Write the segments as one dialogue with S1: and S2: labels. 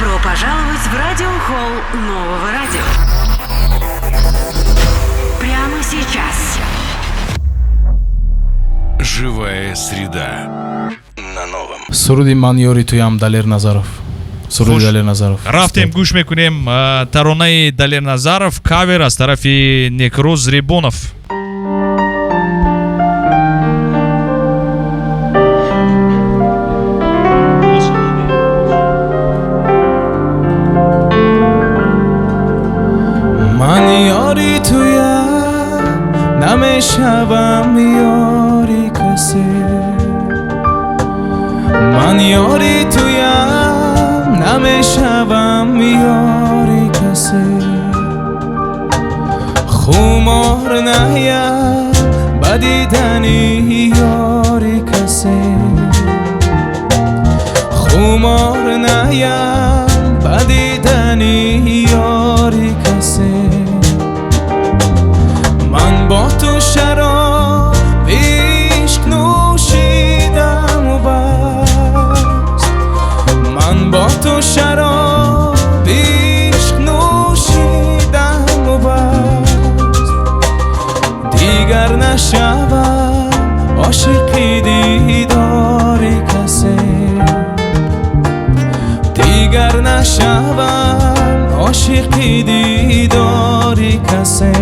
S1: Добро пожаловать в радиохолл Нового радио. Прямо сейчас.
S2: Живая среда на новом.
S3: Суруди ман ёри туям Далер Назаров. Суруди Далер Назаров.
S4: Рафтем гӯш мекунем таронаи Далер Назаров, кавер аз тарафи Некроз Ребонов.
S3: من یاری تویم نمیشوم یاری کسی من یاری تویم نمیشوم یاری کسی خمار نهیم بدیدنی یاری کسی خمار نهیم بدیدنی یاری کسی من با تو شراب عشق نوشیدم و بس من با تو شراب عشق نوشیدم و بس دیگر نشوم عاشقی دیداری کسی دیگر نشوم عاشقی دیداری کسی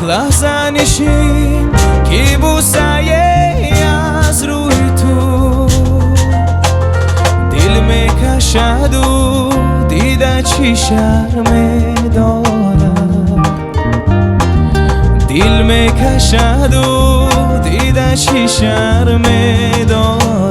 S3: لحظه نشین که بوسه از روی تو دل میکشد و دیده چی شرم دارم دل میکشد و دیده چی شرم دارم